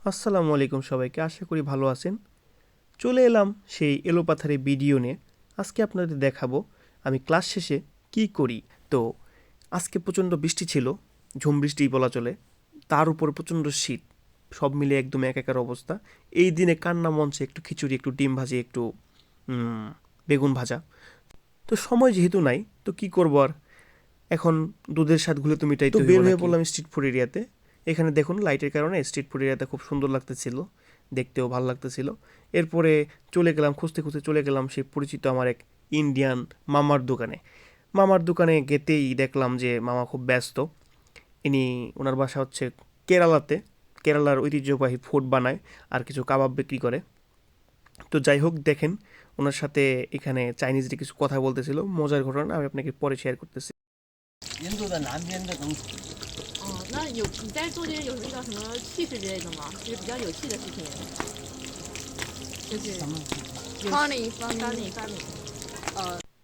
আসসালামু আলাইকুম সবাইকে, আশা করি ভালো আছেন। চলে এলাম সেই এলোপাথারি ভিডিও নিয়ে। আজকে আপনাদের দেখাবো আমি ক্লাস শেষে কি করি। তো আজকে প্রচণ্ড বৃষ্টি ছিল, ঝুম বৃষ্টি বলা চলে, তার উপর প্রচণ্ড শীত, সব মিলে একদম একাকার অবস্থা। এই দিনে কান্না মঞ্চে একটু খিচুড়ি, একটু ডিম ভাজি, একটু বেগুন ভাজা। তো সময় যেহেতু নাই, তো কি করবো আর, এখন দুধের স্বাদগুলো তো মিটাইতে হইব নাকি। তো বের হয়ে পড়লাম স্ট্রিট ফুড এরিয়াতে। এখানে দেখুন লাইটের কারণে স্ট্রিট ফুড এরিয়াতে খুব সুন্দর লাগতেছিল, দেখতেও ভালো লাগতেছিল। এরপরে চলে গেলাম, খুঁজতে খুঁজতে চলে গেলাম সেই পরিচিত আমার এক ইন্ডিয়ান মামার দোকানে। মামার দোকানে গেতেই দেখলাম যে মামা খুব ব্যস্ত। ইনি, ওনার বাসা হচ্ছে কেরালাতে, কেরালার ঐতিহ্যবাহী ফুড বানায় আর কিছু কাবাব বিক্রি করে। তো যাই হোক, দেখেন ওনার সাথে এখানে চাইনিজে কিছু কথা বলতেছিল, মজার ঘটনা আমি আপনাকে পরে শেয়ার করতেছি। 印度的南边的东西。那你在做这些有什么遇到什么趣事之类的吗？就是比较有趣的事情。Funny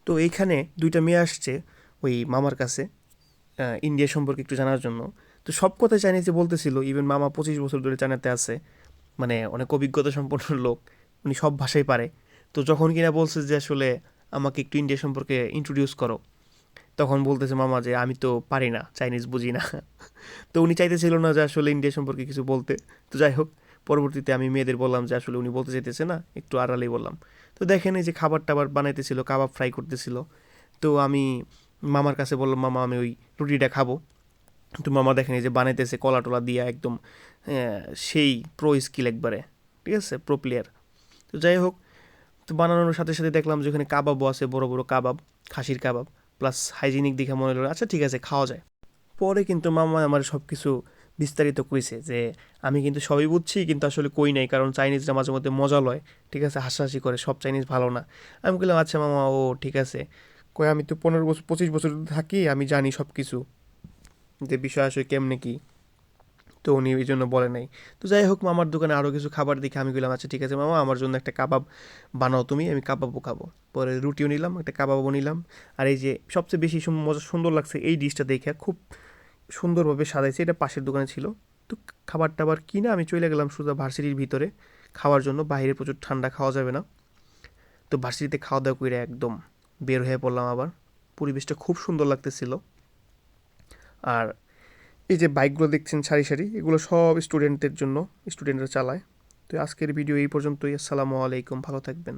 তো এইখানে দুইটা মেয়ে আসছে ওই মামার কাছে, ইন্ডিয়া সম্পর্কে একটু জানার জন্য। তো সব কথা চাইনিজে বলতেছিল, ইভেন মামা 25 বছর ধরে চায়নাতে আছে, মানে অনেক অভিজ্ঞতা সম্পন্ন লোক, উনি সব ভাষাই পারে। তো যখন কিনা বলছে যে আসলে আমাকে একটু ইন্ডিয়া সম্পর্কে ইন্ট্রোডিউস করো, তখন বলতেছে মামা যে আমি তো পারি না, চাইনিজ বুঝি না। তো উনি চাইতেছিল না যে আসলে ইন্ডিয়া সম্পর্কে কিছু বলতে। তো যাই হোক, পরবর্তীতে আমি মেয়েদের বললাম যে আসলে উনি বলতে চাইতেছে না, একটু আড়ালেই বললাম। তো দেখেন এই যে খাবার টাবার বানাইতেছিল, কাবাব ফ্রাই করতেছিল। তো আমি মামার কাছে বললাম মামা আমি ওই রুটিটা খাবো। তো মামা দেখেন এই যে বানাইতেছে কলা টলা দিয়া একদম, সেই প্রো স্কিল একবারে, ঠিক আছে, প্রো প্লেয়ার। তো যাই হোক, তো বানানোর সাথে সাথে দেখলাম যে ওখানে কাবাবও আছে, বড় বড় কাবাব, খাসির কাবাব, প্লাস হাইজিনিক দেখে মনে হলো আচ্ছা ঠিক আছে খাওয়া যায়। পরে কিন্তু মামা আমার সব কিছু বিস্তারিত কইছে যে আমি কিন্তু সবই বুঝছি, কিন্তু আসলে কই নাই, কারণ চাইনিজরা মাঝে মধ্যে মজা লয়, ঠিক আছে, হাসাহাসি করে, সব চাইনিজ ভালো না। আমি বললাম আচ্ছা মামা, ও ঠিক আছে। কই আমি তো 15 বছর 25 বছর থাকি, আমি জানি সব কিছু, যে বিষয় আসলে কেমনে কি। তো উনি এই জন্য বলে নাই। তো যাই হোক, মামার দোকানে আরও কিছু খাবার দেখে আমি বললাম আচ্ছা ঠিক আছে মামা, আমার জন্য একটা কাবাব বানাও তুমি, আমি কাবাবও খাবো। পরে রুটিও নিলাম, একটা কাবাবও নিলাম। আর এই যে সবচেয়ে বেশি মজা সুন্দর লাগছে এই ডিশটা দেখে, খুব সুন্দরভাবে সাজাইছে, এটা পাশের দোকানে ছিল। তো খাবার টাবার কিনে আমি চলে গেলাম সোজা ভার্সিটির ভিতরে খাওয়ার জন্য, বাইরে প্রচুর ঠান্ডা, খাওয়া যাবে না। তো ভার্সিটিতে খাওয়া দাওয়া করে একদম বের হয়ে পড়লাম আবার। পরিবেশটা খুব সুন্দর লাগতেছিল। আর এই যে বাইকগুলো দেখছেন সারি সারি, এগুলো সব স্টুডেন্টদের জন্য, স্টুডেন্টরা চালায়। তো আজকের ভিডিও এই পর্যন্তই। আসসালামু আলাইকুম, ভালো থাকবেন।